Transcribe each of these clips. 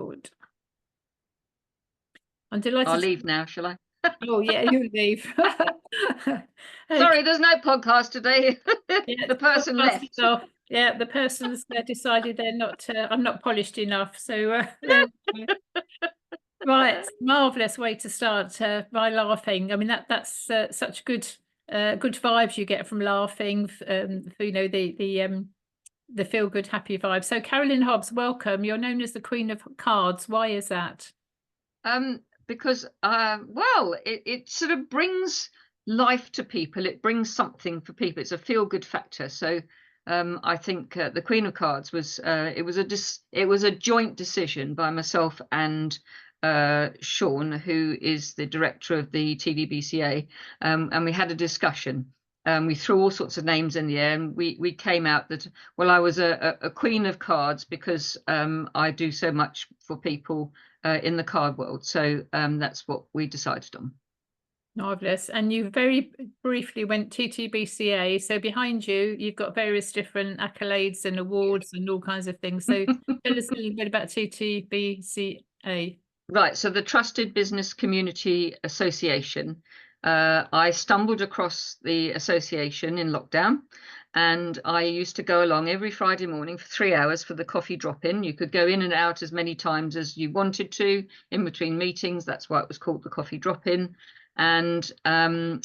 record. I'm delighted. I'll leave now, shall I? Oh yeah, you leave. Sorry, there's no podcast today. Yeah, The person left. Yeah, the person's decided they're not. I'm not polished enough. So right, marvelous way to start by laughing. I mean that's such good good vibes you get from laughing. You know, the feel good happy vibe. So Carolyn Hobbs, welcome. You're known as the Queen of Cards. Why is that? Because well, it sort of brings life to people. It brings something for people. It's a feel good factor. So I think the Queen of Cards was it was a joint decision by myself and Sean, who is the director of the TVBCA, and we had a discussion. We threw all sorts of names in the air, and we came out that, well, I was a Queen of Cards because I do so much for people in the card world. So that's what we decided on. Marvelous. And you very briefly went TTBCA. So behind you, you've got various different accolades and awards and all kinds of things. So tell us a little bit about TTBCA. Right. So the Trusted Business Community Association. I stumbled across the association in lockdown, and I used to go along every Friday morning for 3 hours for the coffee drop-in. You could go in and out as many times as you wanted to in between meetings. That's why it was called the coffee drop-in. And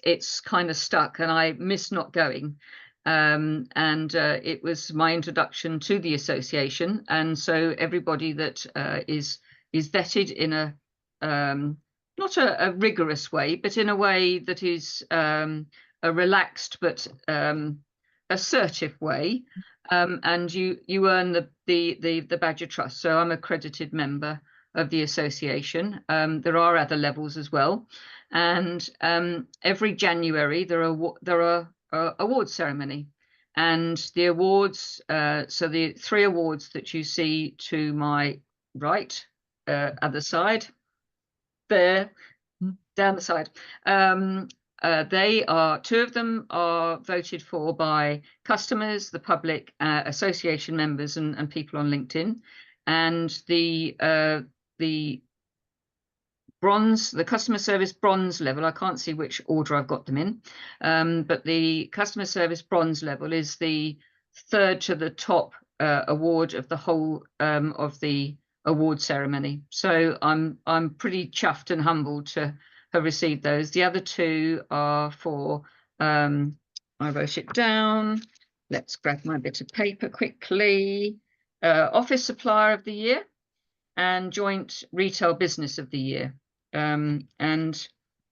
it's kind of stuck, and I miss not going. It was my introduction to the association. And so everybody that is vetted in a not a rigorous way, but in a way that is a relaxed but assertive way, and you earn the badge of trust. So I'm an accredited member of the association. There are other levels as well, and every January there are awards ceremony, and the awards. So the 3 awards that you see to my right, other side, there, down the side. They are 2 of them are voted for by customers, the public, association members, and people on LinkedIn. And the bronze, the customer service bronze level, I can't see which order I've got them in, but the customer service bronze level is the 3rd to the top award of the whole of the award ceremony. So I'm pretty chuffed and humbled to have received those. The other 2 are for I wrote it down. Let's grab my bit of paper quickly. Office Supplier of the Year and Joint Retail Business of the Year. And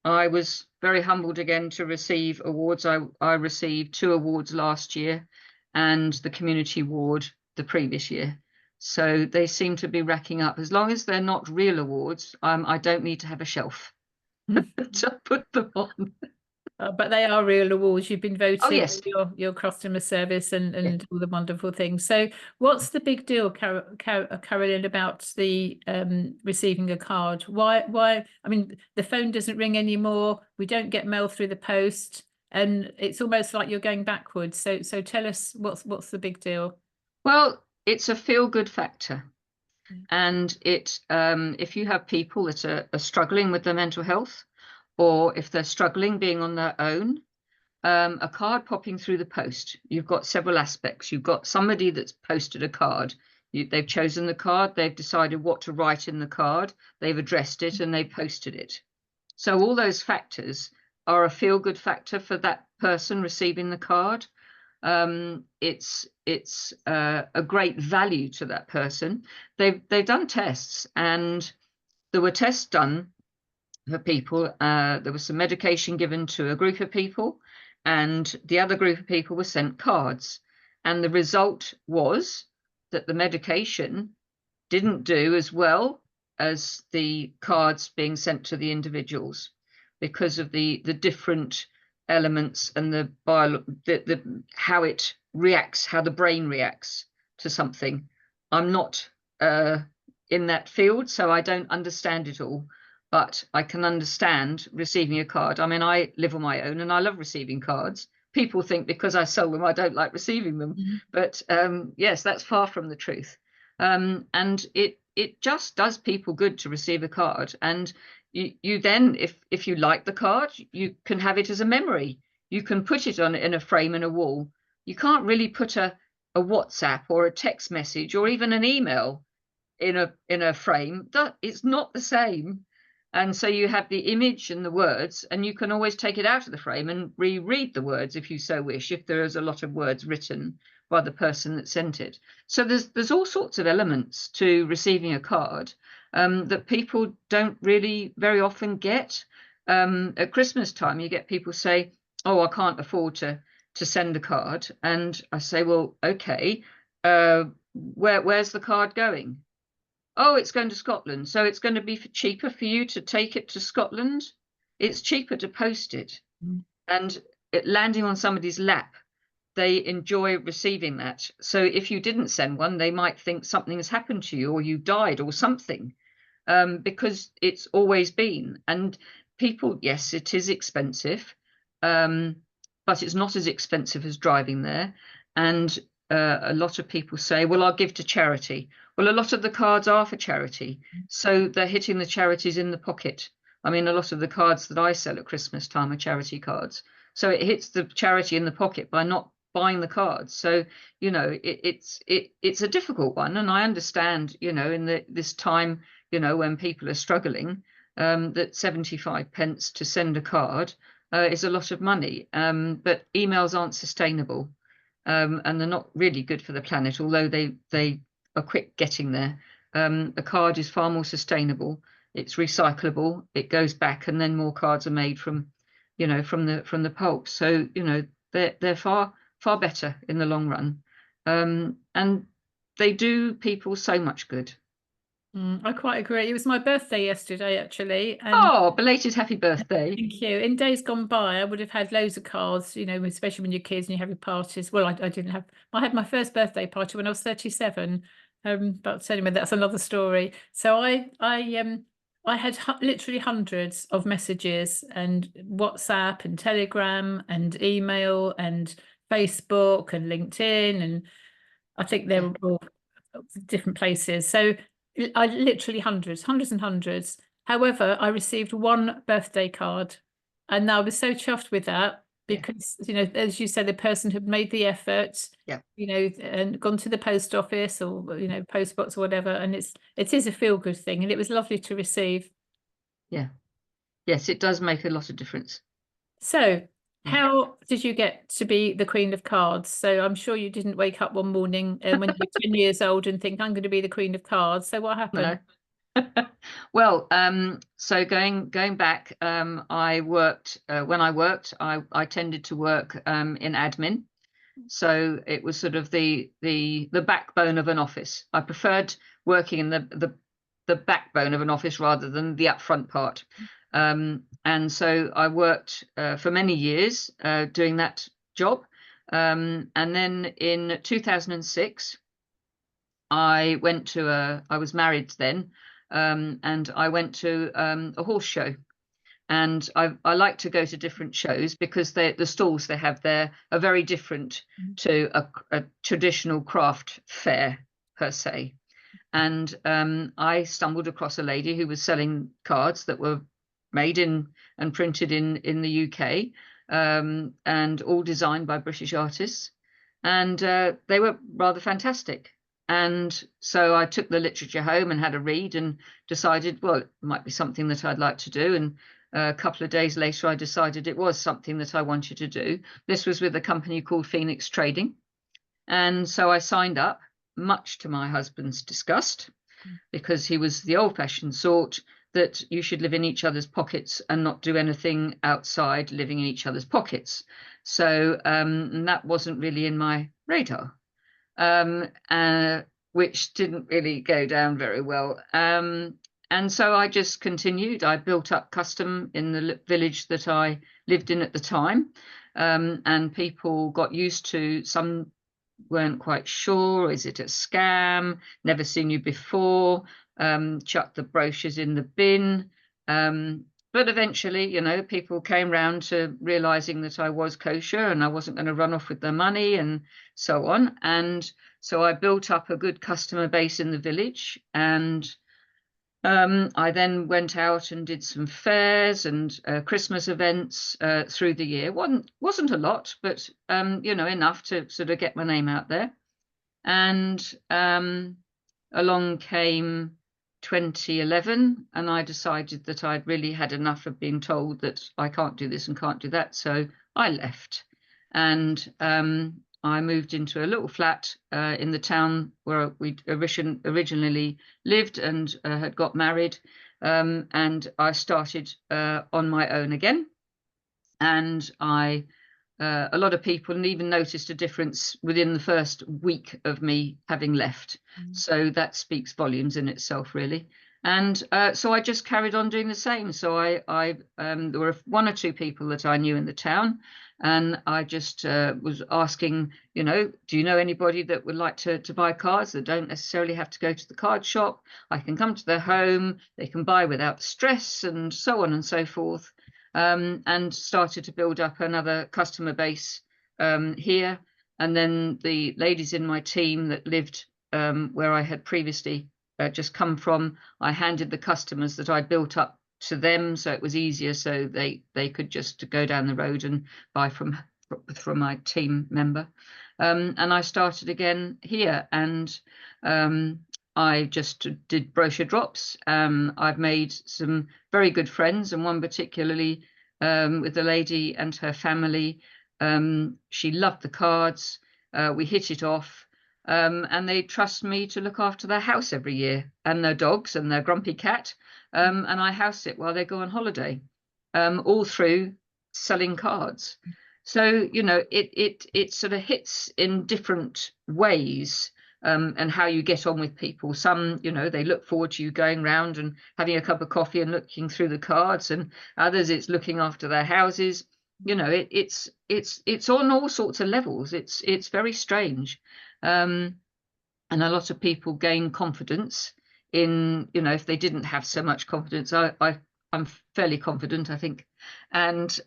I was very humbled again to receive awards. I received 2 awards last year and the Community Award the previous year. So they seem to be racking up. As long as they're not real awards, I don't need to have a shelf to put them on. But they are real awards. You've been voted. Oh, yes. Your customer service and all the wonderful things. So what's the big deal, Carolyn, about the receiving a card? Why? I mean, the phone doesn't ring anymore. We don't get mail through the post, and it's almost like you're going backwards. So tell us what's the big deal? Well, it's a feel-good factor. And it if you have people that are struggling with their mental health, or if they're struggling being on their own, a card popping through the post, you've got several aspects. You've got somebody that's posted a card. They've chosen the card. They've decided what to write in the card. They've addressed it and they posted it. So all those factors are a feel-good factor for that person receiving the card. It's a great value to that person. They've done tests, and there were tests done for people. There was some medication given to a group of people, and the other group of people were sent cards. And the result was that the medication didn't do as well as the cards being sent to the individuals because of the different elements and the how it reacts, how the brain reacts to something. I'm not in that field, so I don't understand it all. But I can understand receiving a card. I mean, I live on my own and I love receiving cards. People think because I sell them, I don't like receiving them. But yes, that's far from the truth. And it just does people good to receive a card. And you then, if you like the card, you can have it as a memory. You can put it on in a frame in a wall. You can't really put a WhatsApp or a text message or even an email in a frame. That it's not the same. And so you have the image and the words, and you can always take it out of the frame and reread the words if you so wish, if there is a lot of words written by the person that sent it. So there's all sorts of elements to receiving a card that people don't really very often get. At Christmas time, you get people say, "Oh, I can't afford to send a card," and I say, "Well, okay, where's the card going?" "Oh, it's going to Scotland, so it's going to be cheaper for you to take it to Scotland. It's cheaper to post it." And it landing on somebody's lap, they enjoy receiving that. So if you didn't send one, they might think something has happened to you or you died or something, because it's always been. And people, yes, it is expensive, but it's not as expensive as driving there. And a lot of people say, "Well, I'll give to charity." Well, a lot of the cards are for charity, so they're hitting the charities in the pocket. I mean, a lot of the cards that I sell at Christmas time are charity cards, so it hits the charity in the pocket by not buying the cards. So it's a difficult one, and I understand, in this time, when people are struggling, that 75 pence to send a card is a lot of money, but emails aren't sustainable, and they're not really good for the planet, although they are quick getting there. A card is far more sustainable. It's recyclable. It goes back, and then more cards are made from the pulp. So they're far better in the long run, and they do people so much good. I quite agree. It was my birthday yesterday, actually, and Oh, belated happy birthday! thank you. In days gone by, I would have had loads of cards, especially when you're kids and you have your parties. Well, I didn't have. I had my first birthday party when I was 37. But anyway, that's another story. So I had literally hundreds of messages and WhatsApp and Telegram and email and Facebook and LinkedIn, and I think they were all different places. So I literally hundreds and hundreds. However, I received one birthday card, and I was so chuffed with that because, as you said, the person had made the effort, Yeah. and gone to the post office or, post box or whatever. And it is a feel good thing, and it was lovely to receive. Yeah. Yes, it does make a lot of difference. So, how did you get to be the Queen of Cards? So I'm sure you didn't wake up one morning when you were 10 years old and think, "I'm going to be the Queen of Cards." So what happened? No. Well, so going back, I worked when I worked, I tended to work in admin. So it was sort of the backbone of an office. I preferred working in the backbone of an office rather than the upfront part. And so I worked for many years doing that job. And then in 2006, I was married then, and I went to a horse show. And I like to go to different shows because the stalls they have there are very different to a traditional craft fair per se. And I stumbled across a lady who was selling cards that were made in and printed in the UK, and all designed by British artists. And they were rather fantastic. And so I took the literature home and had a read and decided, well, it might be something that I'd like to do. And a couple of days later, I decided it was something that I wanted to do. This was with a company called Phoenix Trading. And so I signed up, much to my husband's disgust, because he was the old-fashioned sort that you should live in each other's pockets and not do anything outside living in each other's pockets. So that wasn't really in my radar, which didn't really go down very well. And so I just continued. I built up custom in the village that I lived in at the time, and people got used to. Some weren't quite sure, is it a scam, never seen you before, chucked the brochures in the bin. But eventually, people came round to realizing that I was kosher and I wasn't going to run off with their money and so on. And So I built up a good customer base in the village, and I then went out and did some fairs and Christmas events through the year. Wasn't a lot, but you know, enough to sort of get my name out there. And along came 2011, and I decided that I'd really had enough of being told that I can't do this and can't do that. So I left, and I moved into a little flat in the town where we originally lived and had got married. And I started on my own again. And a lot of people even noticed a difference within the first week of me having left. So that speaks volumes in itself, really. And so I just carried on doing the same. So there were one or two people that I knew in the town, and I just was asking, you know, do you know anybody that would like to buy cards that don't necessarily have to go to the card shop? I can come to their home, they can buy without stress, and so on and so forth. And started to build up another customer base here. And then the ladies in my team that lived where I had previously just come from, I handed the customers that I'd built up to them, so it was easier, so they could just go down the road and buy from my team member. And I started again here, and I just did brochure drops. I've made some very good friends, and one particularly with a lady and her family. She loved the cards. We hit it off. And they trust me to look after their house every year, and their dogs and their grumpy cat. And I house it while they go on holiday, all through selling cards. So, you know, it sort of hits in different ways, and how you get on with people. Some, you know, they look forward to you going round and having a cup of coffee and looking through the cards, and others it's looking after their houses. You know, it's on all sorts of levels. It's very strange. And a lot of people gain confidence in, you know, if they didn't have so much confidence. I'm fairly confident, I think. And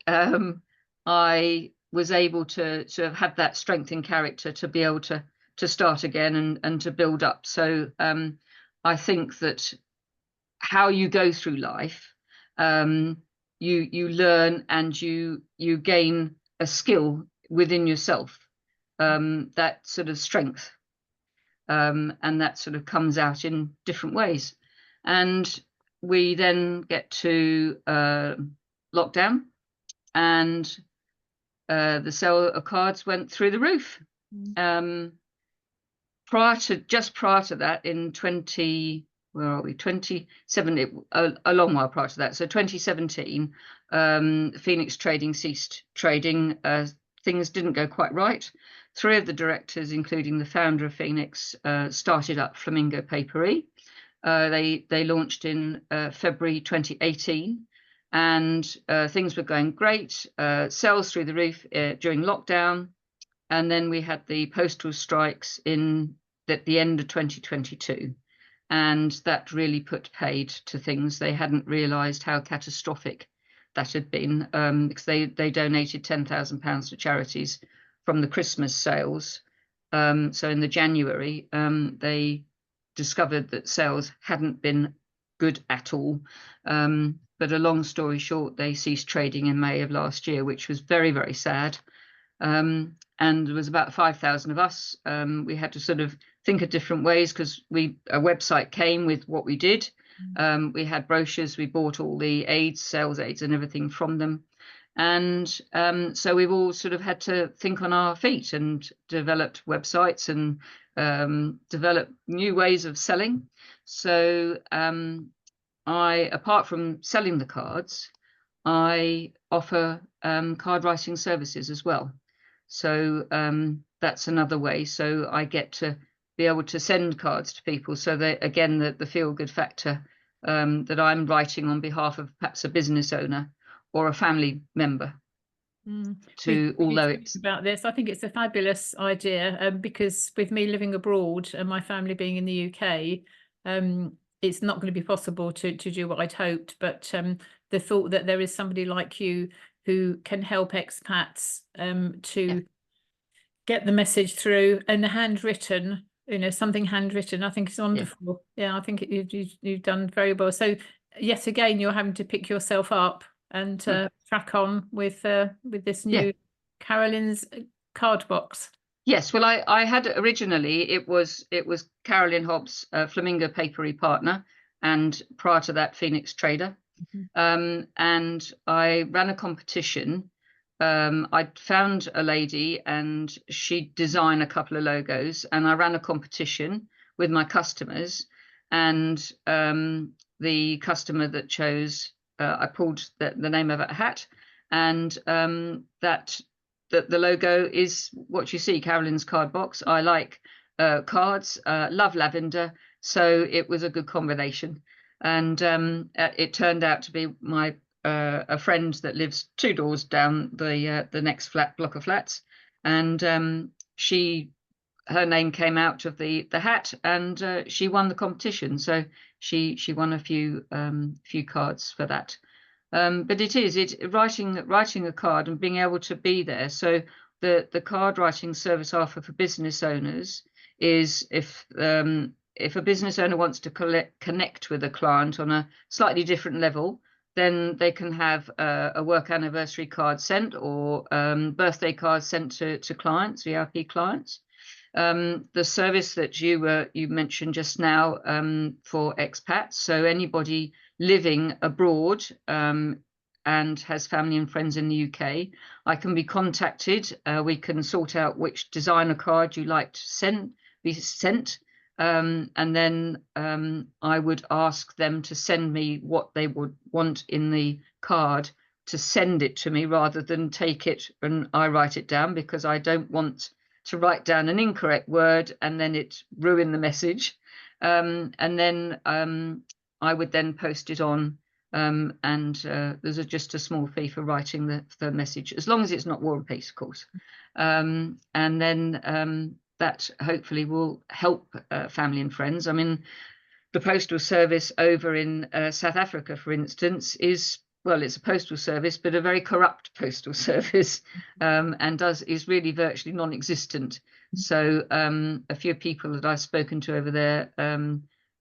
I was able to have had that strength in character to be able to start again and to build up. So I think that how you go through life, you learn and you gain a skill within yourself, that sort of strength, and that sort of comes out in different ways. And we then get to lockdown, and the sale of cards went through the roof. Prior to that, in 2017, a long while prior to that, so 2017, Phoenix Trading ceased trading. Things didn't go quite right. 3 of the directors, including the founder of Phoenix, started up Flamingo Papery. They launched in February 2018, and things were going great. Sales through the roof during lockdown. And then we had the postal strikes at the end of 2022. And that really put paid to things. They hadn't realised how catastrophic that had been, because they donated £10,000 to charities from the Christmas sales. So in the January, they discovered that sales hadn't been good at all. But a long story short, they ceased trading in May of last year, which was very, very sad. And there was about 5,000 of us. We had to sort of think of different ways, because a website came with what we did. We had brochures. We bought all the aids, sales aids and everything from them. And so we've all sort of had to think on our feet and developed websites and developed new ways of selling. So apart from selling the cards, I offer card writing services as well. So that's another way. So I get to be able to send cards to people. So that, again, the feel-good factor, that I'm writing on behalf of perhaps a business owner or a family member. Although it's about this, I think it's a fabulous idea, because with me living abroad and my family being in the UK, it's not going to be possible to do what I'd hoped. But the thought that there is somebody like you who can help expats to get the message through, and the handwritten you know, something handwritten. I think it's Yeah. wonderful. Yeah, I think you've done very well. So yet again, you're having to pick yourself up and Mm. crack on with this Yeah. new Carolyn's card box. Yes, well, I had originally it was Carolyn Hobbs, Flamingo Papery partner, and prior to that, Phoenix Trader. And I ran a competition. I found a lady and she'd design a couple of logos, and I ran a competition with my customers. And the customer that chose, I pulled the name of a hat, and the logo is what you see, Carolyn's card box. I like cards, love lavender, so it was a good combination. And it turned out to be my a friend that lives 2 doors down the next block of flats, and her name came out of the hat, and she won the competition. So she won a few cards for that. But it's writing a card and being able to be there. So the card writing service I offer for business owners is if a business owner wants to connect with a client on a slightly different level, then they can have a work anniversary card sent, or birthday cards sent to clients, VIP clients. The service that you mentioned just now for expats, so anybody living abroad and has family and friends in the UK, I can be contacted. We can sort out which designer card you like to be sent, and then I would ask them to send me what they would want in the card, to send it to me rather than take it and I write it down, because I don't want to write down an incorrect word and then it ruin the message. And then I would then post it on, and there's just a small fee for writing the message, as long as it's not War and Peace, of course. And then that hopefully will help family and friends. I mean, the postal service over in South Africa, for instance, it's a postal service, but a very corrupt postal service, and is really virtually non-existent. So a few people that I've spoken to over there,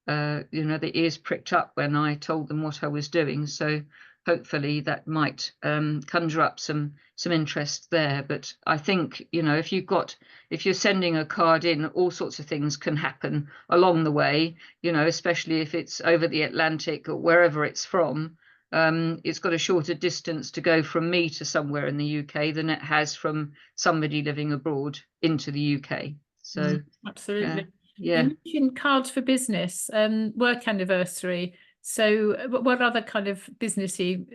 their ears pricked up when I told them what I was doing. So hopefully that might conjure up some interest there. But I think, if you're sending a card in, all sorts of things can happen along the way, especially if it's over the Atlantic or wherever it's from. It's got a shorter distance to go from me to somewhere in the UK than it has from somebody living abroad into the UK. So absolutely. Yeah. You mentioned cards for business, work anniversary. So what other kind of businessy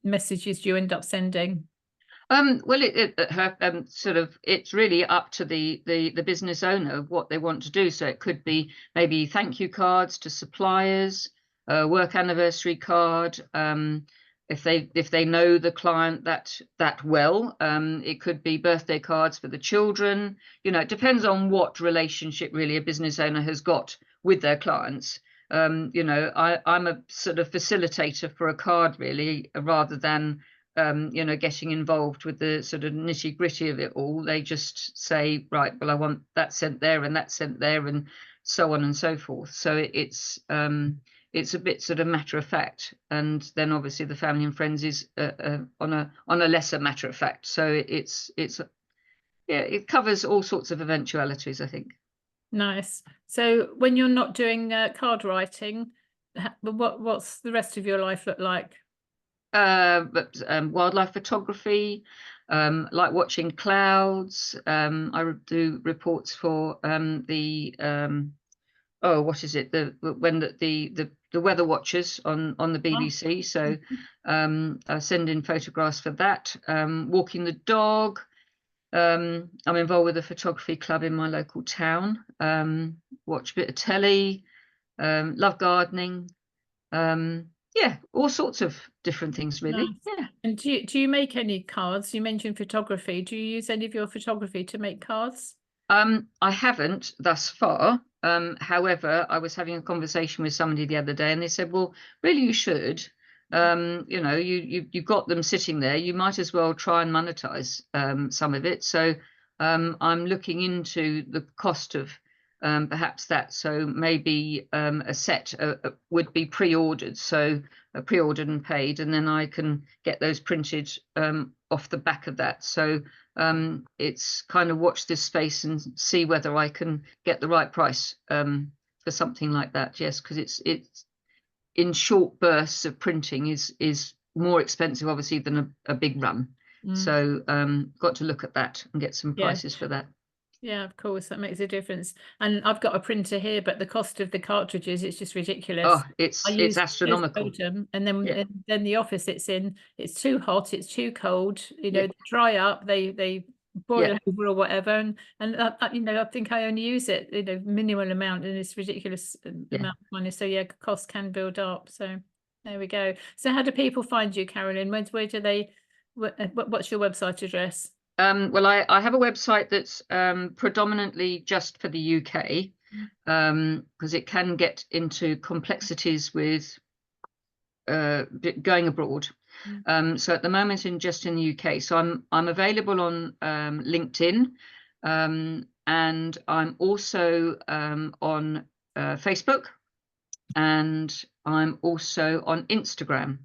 messages do you end up sending? Well, it's really up to the business owner of what they want to do. So it could be maybe thank you cards to suppliers, work anniversary card. If they know the client that well, it could be birthday cards for the children. It depends on what relationship really a business owner has got with their clients. I'm a sort of facilitator for a card, really, rather than getting involved with the sort of nitty gritty of it all. They just say, right, well, I want that sent there and that sent there, and so on and so forth. So it's a bit sort of matter of fact, and then obviously the family and friends is on a lesser matter of fact. So it covers all sorts of eventualities, I think. Nice. So when you're not doing card writing, what's the rest of your life look like? But wildlife photography, like watching clouds. I do reports for what is it? The weather watchers on the BBC. So I send in photographs for that. Walking the dog. I'm involved with a photography club in my local town. Watch a bit of telly. Love gardening. All sorts of different things, really. Nice. Yeah. And do you make any cards? You mentioned photography. Do you use any of your photography to make cards? I haven't thus far. However, I was having a conversation with somebody the other day, and they said, "Well, really, you should. You've got them sitting there. You might as well try and monetize some of it." So I'm looking into the cost of perhaps that. So maybe a set would be pre-ordered, so pre-ordered and paid, and then I can get those printed off the back of that. So it's kind of watch this space and see whether I can get the right price for something like that. Yes, because it's in short bursts of printing is more expensive, obviously, than a big run. So got to look at that and get some prices for that. Yeah, of course, that makes a difference. And I've got a printer here, but the cost of the cartridges, it's just ridiculous. Oh, it's astronomical. Modem, and then the office it's in, it's too hot, it's too cold, you know, they dry up, they boil over or whatever, and you know, I think I only use it, you know, minimal amount, and it's ridiculous amount of money. So yeah, costs can build up. So there we go. So how do people find you, Carolyn? Where do they? What's your website address? Well, I have a website that's predominantly just for the UK, because it can get into complexities with going abroad. So at the moment, just in the UK. So I'm available on LinkedIn, and I'm also on Facebook, and I'm also on Instagram.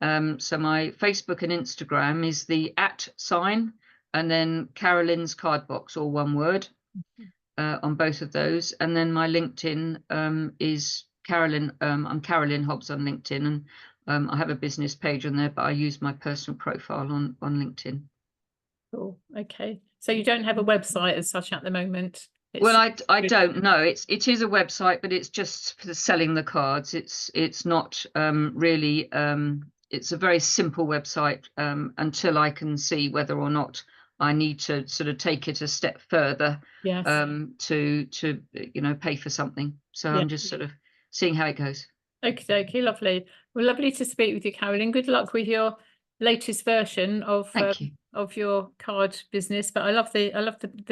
So my Facebook and Instagram is the @ and then Carolyn's Card Box, all one word, on both of those. And then my LinkedIn is Carolyn. I'm Carolyn Hobbs on LinkedIn, and I have a business page on there, but I use my personal profile on LinkedIn. Cool. Okay. So you don't have a website as such at the moment? Well, I don't know. It is a website, but it's just for selling the cards. It's not really. It's a very simple website until I can see whether or not I need to sort of take it a step further. Yes. To you know, pay for something. So I'm just sort of seeing how it goes. Okay, lovely. Well, lovely to speak with you, Carolyn. Good luck with your latest version of your card business. But I love the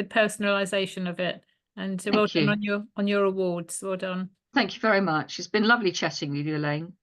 personalization of it. And well done on your awards. Well done. Thank you very much. It's been lovely chatting with you, Elaine.